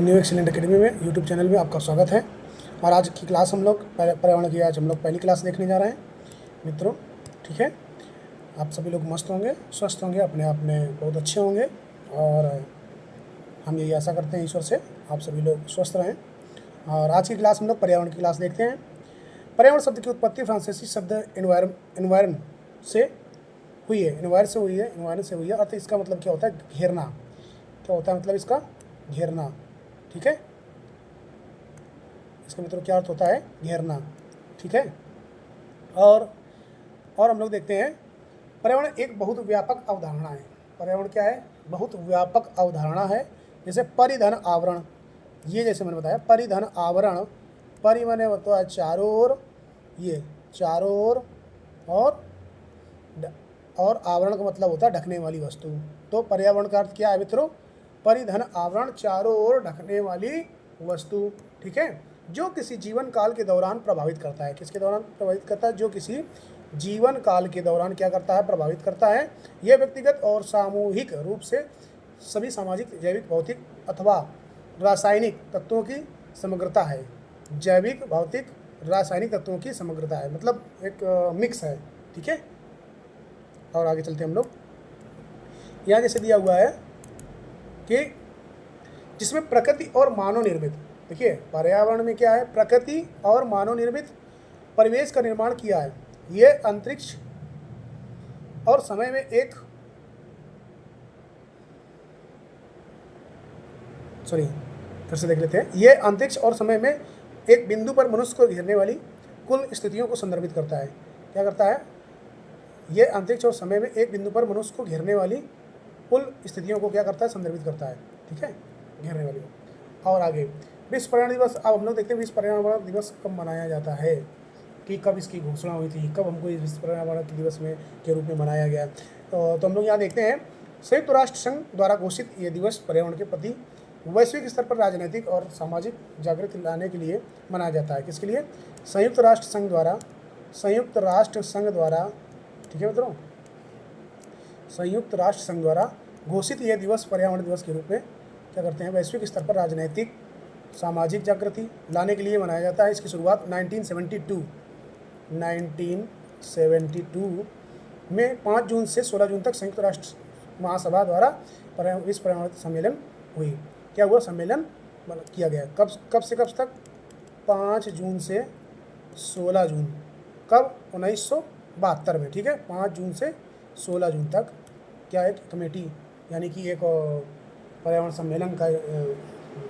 New excellent academy में YouTube channel में आपका स्वागत है। और आज की क्लास हम लोग पर्यावरण की आज हम लोग पहली क्लास देखने जा रहे हैं मित्रों। ठीक है, आप सभी लोग मस्त होंगे, स्वस्थ होंगे, अपने आप में बहुत अच्छे होंगे और हम यही आशा करते हैं ईश्वर से आप सभी लोग स्वस्थ रहें। और आज की क्लास हम लोग पर्यावरण की क्लास देखते हैं। पर्यावरण शब्द की उत्पत्ति फ्रांसीसी शब्द एनवायरन से हुई है। एनवायरन से हुई है। अर्थ इसका मतलब क्या होता है? घेरना। क्या होता है मतलब इसका? घेरना। ठीक है, इसका मतलब क्या अर्थ होता है? घेरना। ठीक है, और हम लोग देखते हैं पर्यावरण एक बहुत व्यापक अवधारणा है। पर्यावरण क्या है? बहुत व्यापक अवधारणा है। जैसे परिधन आवरण, ये जैसे मैंने बताया परिधन आवरण, परि माने होता है चारों ओर, ये चारों ओर, और आवरण का मतलब होता है ढकने वाली वस्तु। तो पर्यावरण का अर्थ क्या है मित्रों? परिधन आवरण, चारों ओर ढकने वाली वस्तु। ठीक है, जो किसी जीवन काल के दौरान प्रभावित करता है। किसके दौरान प्रभावित करता है? जो किसी जीवन काल के दौरान क्या करता है? प्रभावित करता है। यह व्यक्तिगत और सामूहिक रूप से सभी सामाजिक, जैविक, भौतिक अथवा रासायनिक तत्वों की समग्रता है। जैविक, भौतिक, रासायनिक तत्वों की समग्रता है, मतलब एक मिक्स है। ठीक है, और आगे चलते हैं हम लोग। यहाँ जैसे दिया हुआ है कि जिसमें प्रकृति और मानव निर्मित, देखिए पर्यावरण में क्या है? प्रकृति और मानव निर्मित परिवेश का निर्माण किया है। ये अंतरिक्ष और समय में एक फिर से देख लेते हैं। ये अंतरिक्ष और समय में एक बिंदु पर मनुष्य को घेरने वाली कुल स्थितियों को संदर्भित करता है। क्या करता है? ये अंतरिक्ष और समय में एक बिंदु पर मनुष्य को घेरने वाली कुल स्थितियों को क्या करता है? संदर्भित करता है। ठीक है, घेरने वाली। और आगे विश्व पर्यावरण दिवस। अब हम लोग देखते हैं विश्व पर्यावरण दिवस कब मनाया जाता है, कि कब इसकी घोषणा हुई थी, कब हमको इस विश्व पर्यावरण दिवस में के रूप में मनाया गया। तो हम लोग यहाँ देखते हैं संयुक्त राष्ट्र संघ द्वारा घोषित ये दिवस पर्यावरण के प्रति वैश्विक स्तर पर राजनीतिक और सामाजिक जागृति लाने के लिए मनाया जाता है। किसके लिए? संयुक्त राष्ट्र संघ द्वारा। ठीक है मित्रों, संयुक्त राष्ट्र संघ द्वारा घोषित यह दिवस पर्यावरण दिवस के रूप में क्या करते हैं? वैश्विक स्तर पर राजनीतिक, सामाजिक जागृति लाने के लिए मनाया जाता है। इसकी शुरुआत 1972 में 5 जून से 16 जून तक संयुक्त राष्ट्र महासभा द्वारा विश्व पर्यावरण सम्मेलन हुई। क्या हुआ? सम्मेलन किया गया। कब से कब तक? 5 जून से 16 जून। कब? 1972 में। ठीक है, 5 जून से 16 जून तक क्या एक कमेटी, यानी कि एक पर्यावरण सम्मेलन का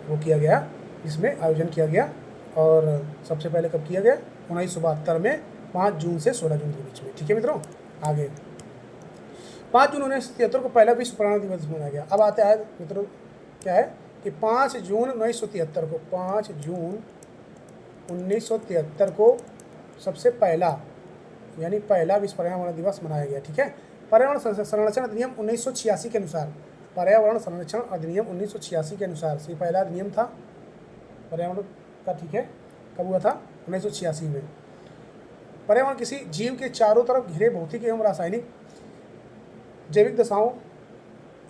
वो किया गया, इसमें आयोजन किया गया। और सबसे पहले कब किया गया? 1972 में 5 जून से 16 जून के बीच में। ठीक है मित्रों, आगे 5 जून 1973 को पहला विश्व पर्यावरण दिवस मनाया गया। अब आता है मित्रों क्या है कि 5 जून 1973 को सबसे पहला, यानी पहला विश्व पर्यावरण दिवस मनाया गया। ठीक है, पर्यावरण संरक्षण अधिनियम 1986 के अनुसार, पर्यावरण संरक्षण अधिनियम 1986 के अनुसार से पहला अधिनियम था पर्यावरण का। ठीक है, कब हुआ था? 1986 में। पर्यावरण किसी जीव के चारों तरफ घिरे भौतिक एवं रासायनिक जैविक दशाओं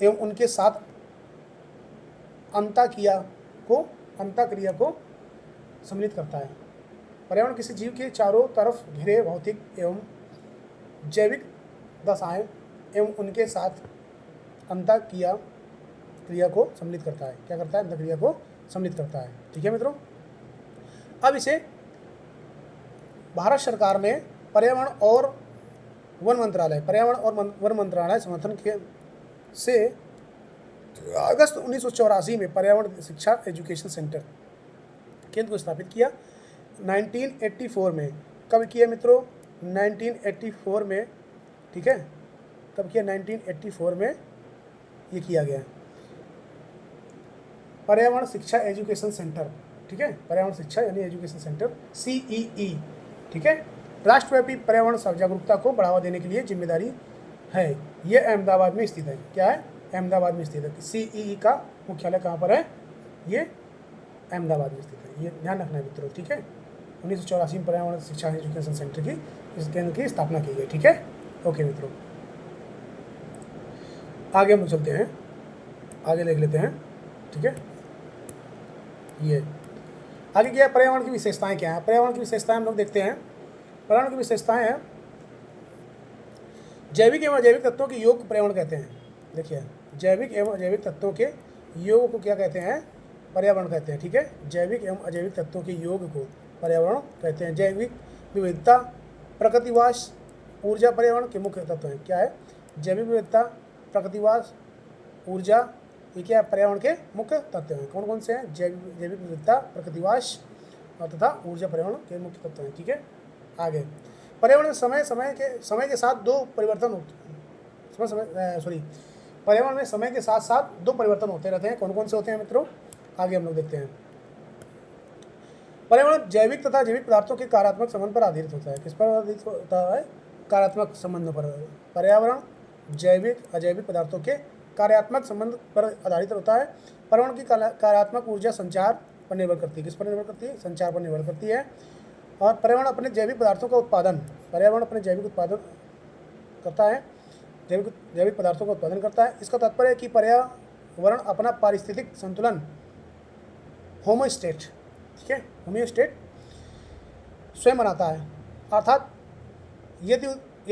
एवं उनके साथ अंतःक्रिया को सम्मिलित करता है। पर्यावरण किसी जीव के चारों तरफ घिरे भौतिक एवं जैविक दशाएं एवं उनके साथ अंतःक्रिया को सम्मिलित करता है। क्या करता है? अंतःक्रिया को सम्मिलित करता है। ठीक है मित्रों, अब इसे भारत सरकार ने पर्यावरण और वन मंत्रालय समर्थन के से अगस्त 1984 में पर्यावरण शिक्षा एजुकेशन सेंटर केंद्र को स्थापित किया। 1984 में। कब किया मित्रों? 1984 में। ठीक है, कब किया? 1984 में ये किया गया पर्यावरण शिक्षा एजुकेशन सेंटर। ठीक है, पर्यावरण शिक्षा यानी एजुकेशन सेंटर, CEE। ठीक है, राष्ट्रव्यापी पर्यावरण जागरूकता को बढ़ावा देने के लिए जिम्मेदारी है। ये अहमदाबाद में स्थित है। क्या है? अहमदाबाद में स्थित है। CEE का मुख्यालय कहाँ पर है? ये अहमदाबाद में स्थित है। ये ध्यान रखना है मित्रों। ठीक है, 1984 में पर्यावरण शिक्षा एजुकेशन सेंटर की इस केंद्र की स्थापना की गई। ठीक है, ओके मित्रों, आगे हम चलते हैं, आगे देख लेते हैं। ठीक है, ये आगे क्या है, पर्यावरण की विशेषताएं क्या है। पर्यावरण की विशेषताएं हम लोग देखते हैं। पर्यावरण की विशेषताएं हैं जैविक एवं अजैविक तत्वों के योग को पर्यावरण कहते हैं। देखिए, जैविक एवं अजैविक तत्वों के योग को क्या कहते हैं, पर्यावरण कहते हैं। ठीक है, जैविक एवं अजैविक तत्वों के योग को पर्यावरण कहते हैं। जैविक विविधता, प्रकृतिवास, ऊर्जा पर्यावरण के मुख्य तत्व हैं। क्या है, जैविक विविधता, प्रकृतिवास, ऊर्जा, ये क्या पर्यावरण के मुख्य तत्व हैं। कौन कौन से हैं, जैविक विविधता, प्रकृतिवास और तथा ऊर्जा पर्यावरण के मुख्य तत्व हैं। ठीक है, आगे पर्यावरण समय के साथ दो परिवर्तन होते पर्यावरण में समय के साथ साथ दो परिवर्तन होते रहते हैं। कौन कौन से होते हैं मित्रों, आगे हम लोग देखते हैं। पर्यावरण जैविक तथा जैविक पदार्थों के कार्यात्मक संबंध पर आधारित होता है। किस पर आधारित होता है, कार्यात्मक संबंध पर। पर्यावरण जैविक अजैविक पदार्थों के कार्यात्मक संबंध पर आधारित होता है। पर्यावरण की कार्यात्मक ऊर्जा संचार पर निर्भर करती है। किस पर निर्भर करती है, संचार पर निर्भर करती है। और पर्यावरण अपने जैविक पदार्थों का उत्पादन, पर्यावरण अपने जैविक उत्पादन करता है, जैविक पदार्थों का उत्पादन करता है। इसका तात्पर्य है कि पर्यावरण अपना पारिस्थितिक संतुलन होमोस्टेट, ठीक है, होमियोस्टेट स्वयं बनाता है। अर्थात यदि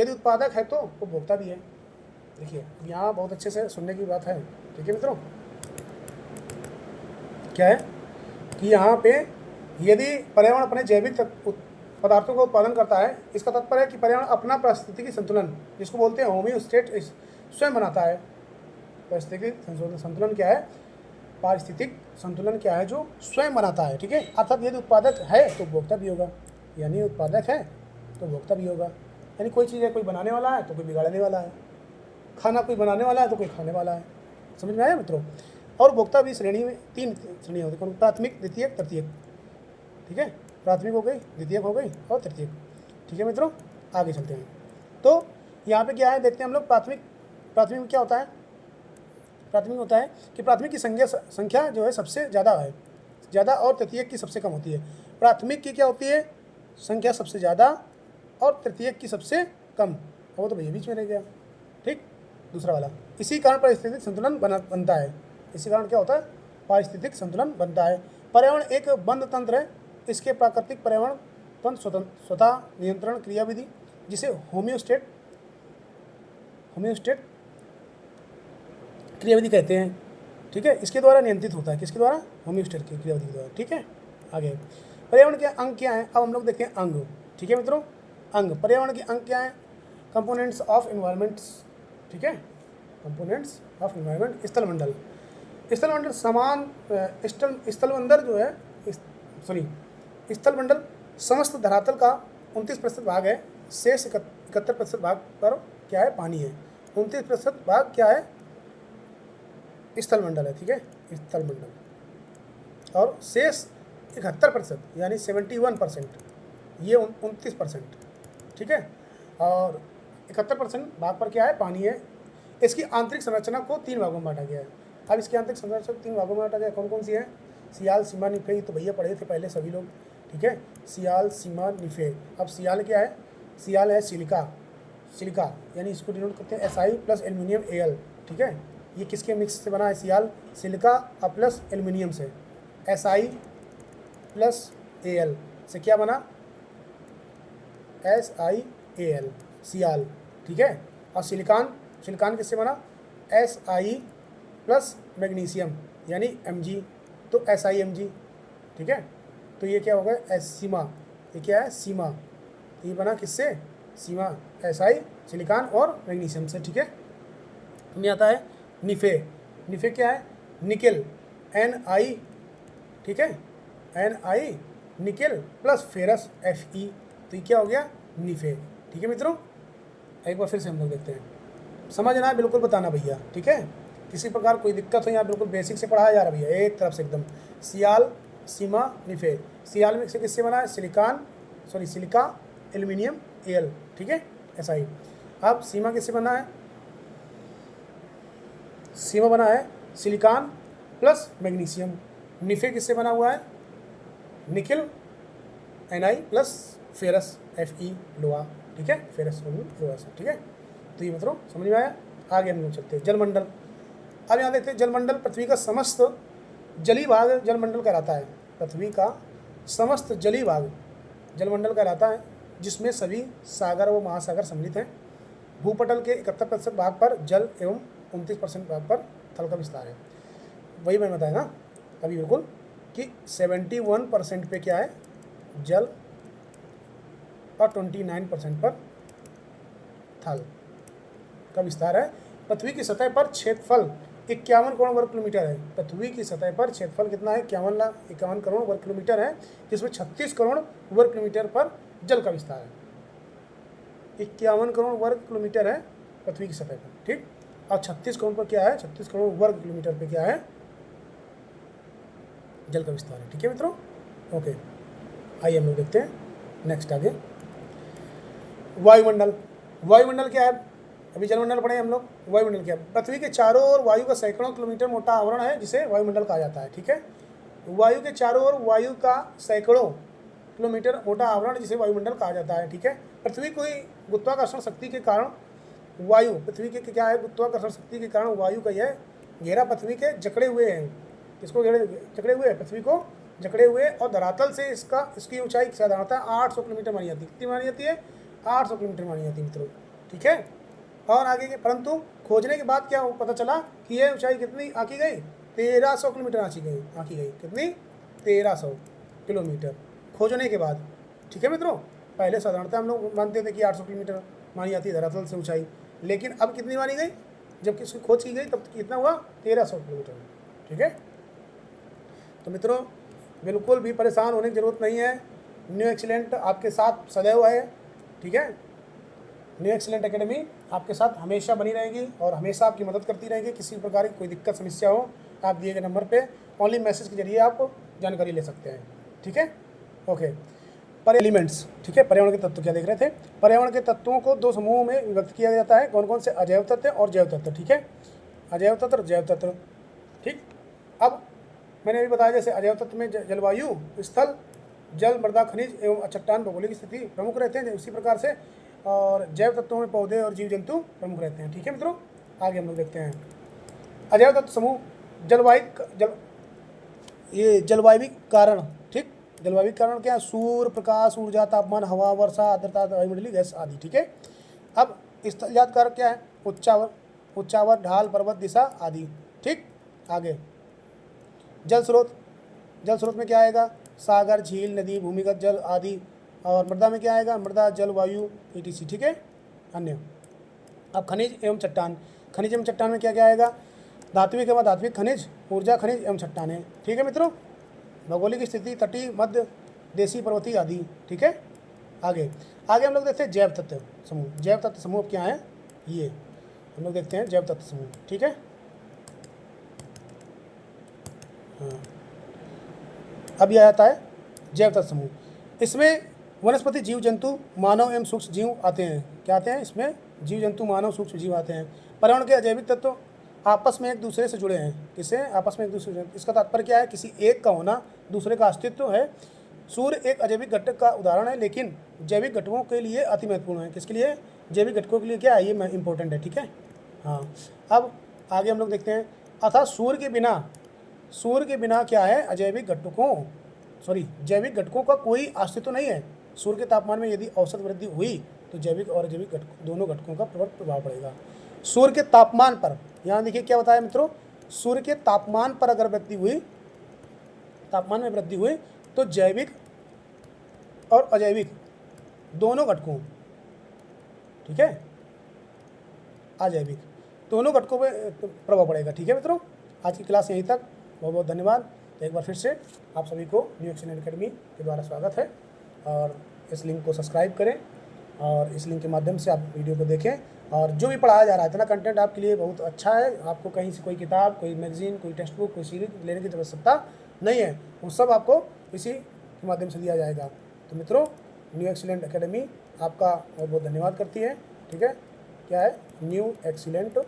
उत्पादक है तो उपभोक्ता भी है। देखिए, यहाँ बहुत अच्छे से सुनने की बात है। ठीक है मित्रों, क्या है कि यहाँ पे यदि पर्यावरण अपने जैविक पदार्थों का उत्पादन करता है, इसका तात्पर्य है कि पर्यावरण अपना पारिस्थितिकी संतुलन, जिसको बोलते हैं होमियोस्टेट, स्वयं बनाता है। पारिस्थितिक संतुलन क्या है, पारिस्थितिक संतुलन क्या है, जो स्वयं बनाता है। ठीक है, अर्थात यदि उत्पादक है तो उपभोक्ता भी होगा, यानी उत्पादक है तो उपभोक्ता भी होगा। यानी कोई चीज़ है, कोई बनाने वाला है तो कोई बिगाड़ने वाला है, खाना कोई बनाने वाला है तो कोई खाने वाला है। समझ में आया मित्रों। और उपभोक्ता भी श्रेणी में तीन श्रेणी होती है, प्राथमिक, द्वितीयक, तृतीयक। ठीक है, प्राथमिक हो गई, द्वितीयक हो गई और तृतीयक। ठीक है मित्रों, आगे चलते हैं। तो यहाँ पे क्या है, देखते हैं हम लोग। प्राथमिक में क्या होता है, प्राथमिक होता है कि प्राथमिक की संख्या जो है सबसे ज़्यादा और तृतीयक की सबसे कम होती है। प्राथमिक की क्या होती है, संख्या सबसे ज़्यादा और तृतीयक की सबसे कम। वो तो भैया बीच में रह गया। ठीक, दूसरा वाला। इसी कारण पारिस्थितिक संतुलन बनता है। इसी कारण क्या होता है, पारिस्थितिक संतुलन बनता है। पर्यावरण एक बंद तंत्र है। इसके प्राकृतिक पर्यावरण तंत्र स्वतः नियंत्रण क्रियाविधि, जिसे होमियोस्टेट क्रियाविधि कहते हैं। ठीक है, इसके द्वारा नियंत्रित होता है। किसके द्वारा, होमियोस्टेट की क्रियाविधि के द्वारा। ठीक है, आगे पर्यावरण के अंग क्या हैं, अब हम लोग देखते हैं अंग। ठीक है मित्रों, अंग, पर्यावरण के अंग क्या हैं, कंपोनेंट्स ऑफ इन्वायरमेंट्स। ठीक है, कंपोनेंट्स ऑफ इन्वायरमेंट। स्थलमंडल समान स्थलमंडल जो है, स्थलमंडल समस्त धरातल का 29% भाग है। शेष 71% भाग पर क्या है, पानी है। 29% भाग क्या है, स्थलमंडल है। ठीक है, स्थलमंडल। और शेष 71% यानी 71%, ये 29%। ठीक है, और 71% भाग पर क्या है, पानी है। इसकी आंतरिक संरचना को 3 भागों में बांटा गया है। अब इसकी आंतरिक संरचना को 3 भागों में बांटा गया। कौन कौन सी है, सियाल, सीमा, निफे। ये तो भैया पढ़े थे पहले सभी लोग। ठीक है, सियाल, सीमा, निफे। अब सियाल क्या है, सियाल है सिलिका, यानी इसको डिनोट करते हैं SI प्लस एल्यूमिनियम Al। ठीक है, ये किसके मिक्स से बना है, सियाल, सिलिका प्लस एल्यूमिनियम से। SI प्लस Al से क्या बना, SiAl, सियाल। ठीक है, और सिलिकॉन किससे बना, Si प्लस मैग्नीशियम यानी Mg, तो SiMg। ठीक है, तो ये क्या होगा, सीमा। ये क्या है, सीमा। ये बना किससे, सीमा, SI, सिलिकॉन और मैग्नीशियम से। ठीक है, में आता है निफे क्या है, निकेल, Ni। ठीक है, Ni nickel plus ferrous Fe, तो ये क्या हो गया, निफे। ठीक है मित्रों, एक बार फिर से हम लोग देखते हैं, समझना है बिल्कुल बताना भैया। ठीक है, किसी प्रकार कोई दिक्कत हो, यहाँ बिल्कुल बेसिक से पढ़ाया जा रहा है भैया, एक तरफ से एकदम। सियाल, सीमा, निफे। सियाल में से किससे बना है, सिलिका, एल्यूमिनियम Al। ठीक है, SI। अब सीमा किससे बना है, सीमा बना है सिलिकॉन प्लस मैग्नीशियम। निफे किससे बना हुआ है, nickel, Ni plus ferrous Fe, लोहा। ठीक है, फेरस लोहा से। ठीक है, तो ये मित्रों समझ में आया। आगे हम लोग चलते हैं, जलमंडल। अब यहाँ देखते हैं, जलमंडल पृथ्वी का समस्त जलीय भाग जलमंडल कहलाता है। पृथ्वी का समस्त जलीय भाग जलमंडल कहलाता है, जिसमें सभी सागर व महासागर सम्मिलित हैं। भूपटल के 71% भाग पर जल एवं 29% भाग पर थल का विस्तार है। वही मैंने बताया ना अभी बिल्कुल कि 71% पे क्या है, जल, और 29% पर थल का विस्तार है। पृथ्वी की सतह पर क्षेत्रफल 51 करोड़ वर्ग किलोमीटर है। पृथ्वी की सतह पर क्षेत्रफल कितना है, 51 करोड़ वर्ग किलोमीटर है, जिसमें 36 करोड़ वर्ग किलोमीटर पर जल का विस्तार है। 51 करोड़ वर्ग किलोमीटर है पृथ्वी की सतह पर, ठीक। और 36 करोड़ पर क्या है, 36 करोड़ वर्ग किलोमीटर पे क्या है, जल का विस्तार है। ठीक है मित्रों, ओके। आइए हम लोग देखते हैं नेक्स्ट आगे। वायुमंडल। वायुमंडल क्या है, अभी जलमंडल पढ़े हम लोग। वायुमंडल क्या है, पृथ्वी के चारों ओर वायु का सैकड़ों किलोमीटर मोटा आवरण है, जिसे वायुमंडल कहा जाता है। ठीक है, वायु के चारों ओर वायु का सैकड़ों किलोमीटर मोटा आवरण, जिसे वायुमंडल कहा जाता है। ठीक है, पृथ्वी को गुरुत्वाकर्षण शक्ति के कारण वायु, पृथ्वी के क्या है, गुरुत्वाकर्षण शक्ति के कारण वायु का यह घेरा पृथ्वी के जकड़े हुए हैं। किसको जकड़े हुए हैं, पृथ्वी को जकड़े हुए, और धरातल से इसकी ऊंचाई साधारणतः 800 किलोमीटर मानी जाती है। कितनी मानी जाती है, 800 किलोमीटर मानी जाती है मित्रों। ठीक है, और आगे के परंतु खोजने के बाद क्या पता चला कि यह ऊंचाई कितनी आंकी गई, 1300 किलोमीटर आंकी गई। कितनी, 1300 किलोमीटर खोजने के बाद। ठीक है मित्रों, पहले साधारणतः हम लोग मानते थे कि 800 किलोमीटर मानी जाती है धरातल से ऊंचाई, लेकिन अब कितनी मानी गई, जब इसकी खोज की गई तब कितना हुआ, 1300 किलोमीटर। ठीक है, तो मित्रों बिल्कुल भी परेशान होने की ज़रूरत नहीं है। न्यू एक्सीलेंट आपके साथ सदैव है। ठीक है, न्यू एक्सीलेंट एकेडमी आपके साथ हमेशा बनी रहेगी और हमेशा आपकी मदद करती रहेगी। किसी प्रकार की कोई दिक्कत समस्या हो, आप दिए गए नंबर पे ओनली मैसेज के जरिए आप जानकारी ले सकते हैं। ठीक है, ओके। एलिमेंट्स, ठीक है, पर्यावरण के तत्व क्या देख रहे थे। पर्यावरण के तत्वों को दो समूहों में विभक्त किया जाता है। कौन कौन से, अजैव तत्व और जैव तत्व। ठीक है, अजैव तत्व, जैव तत्व। ठीक, अब मैंने अभी बताया जैसे अजैव तत्व में जलवायु, स्थल, जल, मृदा, खनिज एवं चट्टान, भौगोलिक स्थिति प्रमुख रहते हैं, उसी प्रकार से और जैव तत्वों में पौधे और जीव जंतु प्रमुख रहते हैं। ठीक है मित्रों, आगे हम लोग देखते हैं अजैव तत्व समूह। जलवायु कारण। ठीक, जलवायु कारण क्या है, सूर्य प्रकाश, ऊर्जा, तापमान, हवा, वर्षा, आर्द्रता, वायुमंडलीय गैस आदि। ठीक है, अब स्थलजात कारक क्या है, उच्चावर, ढाल, पर्वत, दिशा आदि। ठीक, आगे जल स्रोत में क्या आएगा, सागर, झील, नदी, भूमिगत जल आदि। और मृदा में क्या आएगा, मृदा, जल, वायु, ईटीसी। ठीक है, अन्य। अब खनिज एवं चट्टान। खनिज एवं चट्टान में क्या क्या आएगा, धात्विक एवं धात्विक खनिज, ऊर्जा खनिज एवं चट्टानें। ठीक है मित्रों, भौगोलिक स्थिति, तटीय, मध्य, देशी, पर्वतीय आदि। ठीक है, आगे हम लोग देखते हैं जैव तत्व समूह। जैव तत्व समूह क्या है, ये हम लोग देखते हैं जैव तत्व समूह। ठीक है, हाँ, अब यह आता है जैव तत्व समूह। इसमें वनस्पति, जीव जंतु, मानव एवं सूक्ष्म जीव आते हैं। क्या आते हैं इसमें, जीव जंतु, मानव, सूक्ष्म जीव आते हैं। पर्यावरण के अजैविक तत्व आपस में एक दूसरे से जुड़े हैं। किससे, आपस में एक दूसरे से। इसका तात्पर्य क्या है, किसी एक का होना, दूसरे का अस्तित्व है। सूर्य एक अजैविक घटक का उदाहरण है, लेकिन जैविक घटकों के लिए अति महत्वपूर्ण है। किसके लिए, जैविक घटकों के लिए क्या है, ये इंपॉर्टेंट है। ठीक है, हाँ। अब आगे हम लोग देखते हैं, अर्थात सूर्य के बिना क्या है, जैविक घटकों का कोई अस्तित्व नहीं है। सूर्य के तापमान में यदि औसत वृद्धि हुई तो जैविक और अजैविक दोनों घटकों का प्रभाव पड़ेगा। सूर्य के तापमान पर, यहाँ देखिए क्या बताया मित्रों, सूर्य के तापमान पर अगर तापमान में वृद्धि हुई तो जैविक और अजैविक दोनों घटकों, ठीक है, अजैविक दोनों घटकों पर प्रभाव पड़ेगा। ठीक है मित्रों, आज की क्लास यहीं तक। बहुत बहुत धन्यवाद। एक बार फिर से आप सभी को न्यू एक्सीलेंट एकेडमी के द्वारा स्वागत है, और इस लिंक को सब्सक्राइब करें और इस लिंक के माध्यम से आप वीडियो को देखें। और जो भी पढ़ाया जा रहा है, इतना कंटेंट आपके लिए बहुत अच्छा है। आपको कहीं से कोई किताब, कोई मैगजीन, कोई टेक्स्ट बुक, कोई सीरीज लेने की आवश्यकता नहीं है, वो सब आपको इसी के माध्यम से दिया जाएगा। तो मित्रों, न्यू एक्सीलेंट एकेडमी आपका बहुत बहुत धन्यवाद करती है। ठीक है, क्या है, न्यू एक्सीलेंट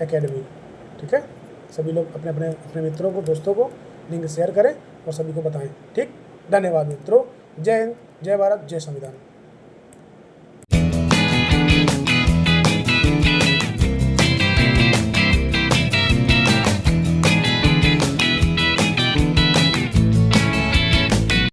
एकेडमी। ठीक है, सभी लोग अपने मित्रों को, दोस्तों को लिंक शेयर करें और सभी को बताएं। ठीक, धन्यवाद मित्रों। जय हिंद, जय भारत, जय संविधान।